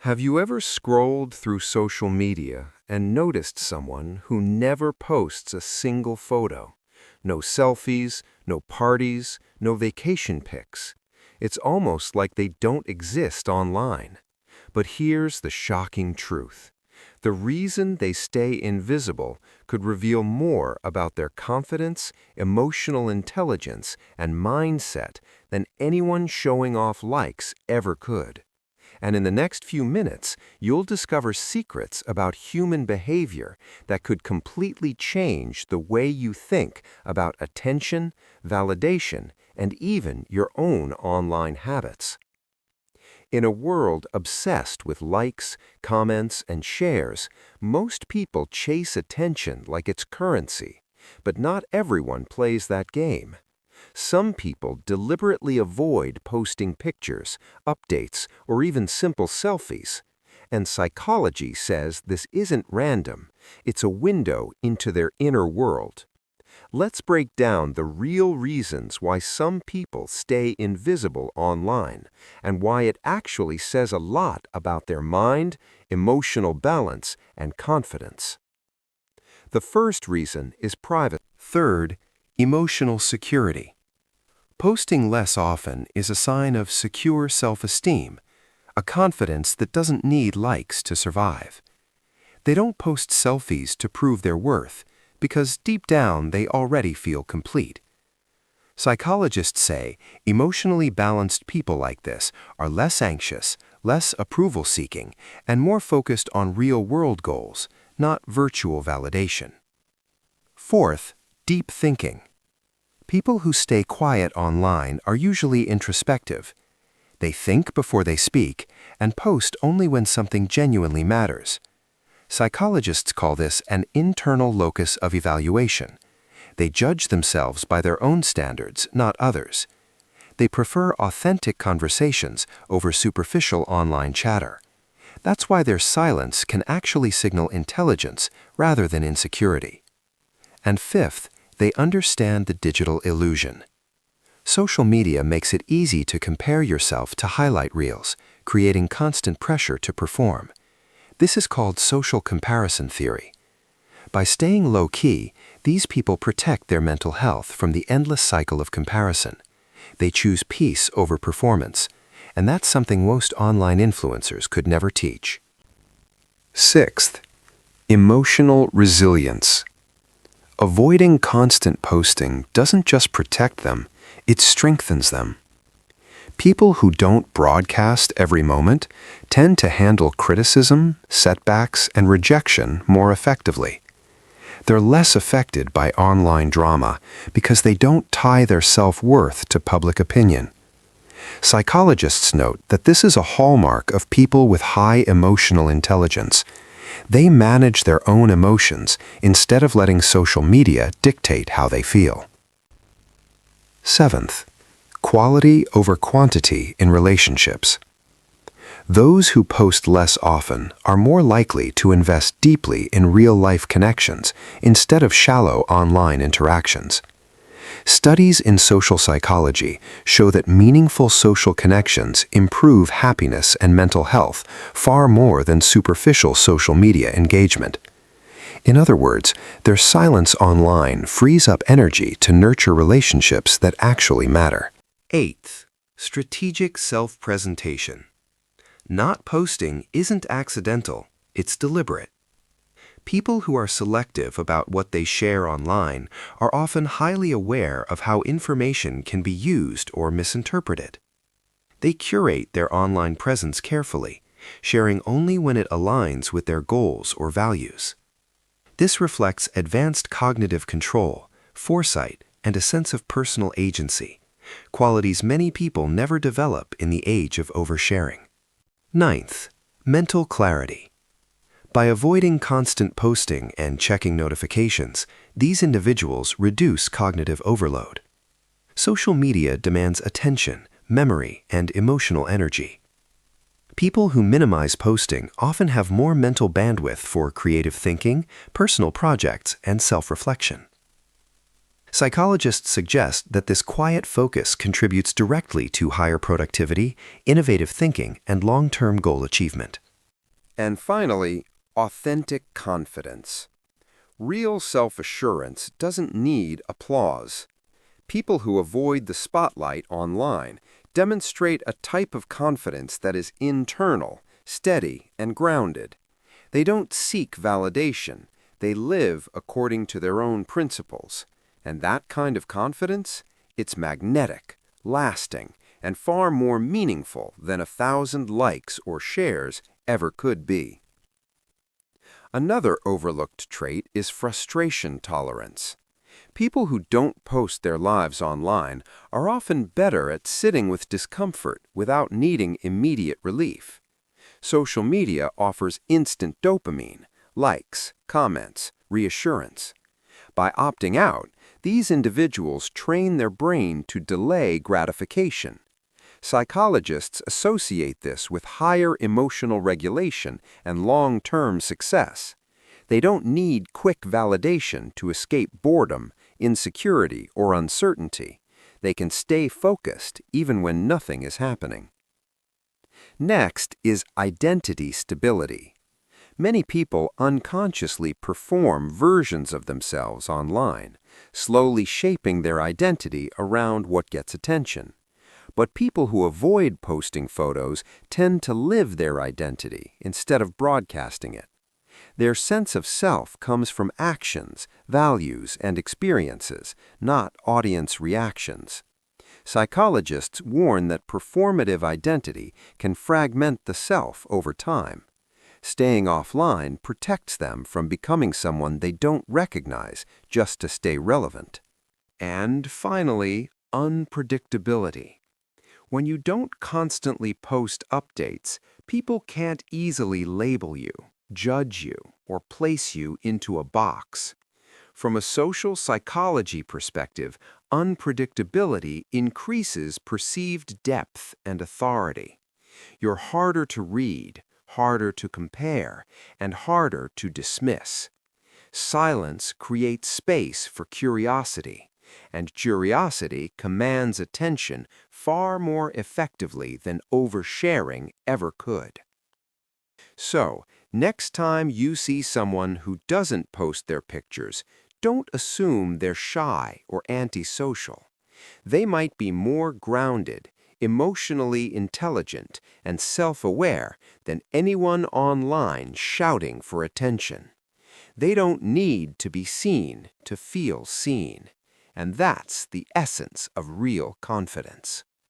Have you ever scrolled through social media and noticed someone who never posts a single photo? No selfies, no parties, no vacation pics. It's almost like they don't exist online. But here's the shocking truth. The reason they stay invisible could reveal more about their confidence, emotional intelligence, and mindset than anyone showing off likes ever could. And in the next few minutes, you'll discover secrets about human behavior that could completely change the way you think about attention, validation, and even your own online habits. In a world obsessed with likes, comments, and shares, most people chase attention like it's currency, but not everyone plays that game. Some people deliberately avoid posting pictures, updates, or even simple selfies. And psychology says this isn't random, it's a window into their inner world. Let's break down the real reasons why some people stay invisible online and why it actually says a lot about their mind, emotional balance, and confidence. The first reason is private. Third, emotional security. Posting less often is a sign of secure self-esteem, a confidence that doesn't need likes to survive. They don't post selfies to prove their worth, because deep down they already feel complete. Psychologists say emotionally balanced people like this are less anxious, less approval-seeking, and more focused on real-world goals, not virtual validation. Fourth, deep thinking. People who stay quiet online are usually introspective. They think before they speak and post only when something genuinely matters. Psychologists call this an internal locus of evaluation. They judge themselves by their own standards, not others. They prefer authentic conversations over superficial online chatter. That's why their silence can actually signal intelligence rather than insecurity. And fifth, they understand the digital illusion. Social media makes it easy to compare yourself to highlight reels, creating constant pressure to perform. This is called social comparison theory. By staying low-key, these people protect their mental health from the endless cycle of comparison. They choose peace over performance, and that's something most online influencers could never teach. Sixth, emotional resilience. Avoiding constant posting doesn't just protect them, it strengthens them. People who don't broadcast every moment tend to handle criticism, setbacks, and rejection more effectively. They're less affected by online drama because they don't tie their self-worth to public opinion. Psychologists note that this is a hallmark of people with high emotional intelligence. They manage their own emotions instead of letting social media dictate how they feel. Seventh, quality over quantity in relationships. Those who post less often are more likely to invest deeply in real-life connections instead of shallow online interactions. Studies in social psychology show that meaningful social connections improve happiness and mental health far more than superficial social media engagement. In other words, their silence online frees up energy to nurture relationships that actually matter. Eighth, strategic self-presentation. Not posting isn't accidental, it's deliberate. People who are selective about what they share online are often highly aware of how information can be used or misinterpreted. They curate their online presence carefully, sharing only when it aligns with their goals or values. This reflects advanced cognitive control, foresight, and a sense of personal agency, qualities many people never develop in the age of oversharing. Ninth, mental clarity. By avoiding constant posting and checking notifications, these individuals reduce cognitive overload. Social media demands attention, memory, and emotional energy. People who minimize posting often have more mental bandwidth for creative thinking, personal projects, and self-reflection. Psychologists suggest that this quiet focus contributes directly to higher productivity, innovative thinking, and long-term goal achievement. And finally, authentic confidence. Real self-assurance doesn't need applause. People who avoid the spotlight online demonstrate a type of confidence that is internal, steady, and grounded. They don't seek validation. They live according to their own principles. And that kind of confidence, it's magnetic, lasting, and far more meaningful than 1,000 likes or shares ever could be. Another overlooked trait is frustration tolerance. People who don't post their lives online are often better at sitting with discomfort without needing immediate relief. Social media offers instant dopamine, likes, comments, reassurance. By opting out, these individuals train their brain to delay gratification. Psychologists associate this with higher emotional regulation and long-term success. They don't need quick validation to escape boredom, insecurity, or uncertainty. They can stay focused even when nothing is happening. Next is identity stability. Many people unconsciously perform versions of themselves online, slowly shaping their identity around what gets attention. But people who avoid posting photos tend to live their identity instead of broadcasting it. Their sense of self comes from actions, values, and experiences, not audience reactions. Psychologists warn that performative identity can fragment the self over time. Staying offline protects them from becoming someone they don't recognize just to stay relevant. And finally, unpredictability. When you don't constantly post updates, people can't easily label you, judge you, or place you into a box. From a social psychology perspective, unpredictability increases perceived depth and authority. You're harder to read, harder to compare, and harder to dismiss. Silence creates space for curiosity, and curiosity commands attention far more effectively than oversharing ever could. So, next time you see someone who doesn't post their pictures, don't assume they're shy or antisocial. They might be more grounded, emotionally intelligent, and self-aware than anyone online shouting for attention. They don't need to be seen to feel seen. And that's the essence of real confidence.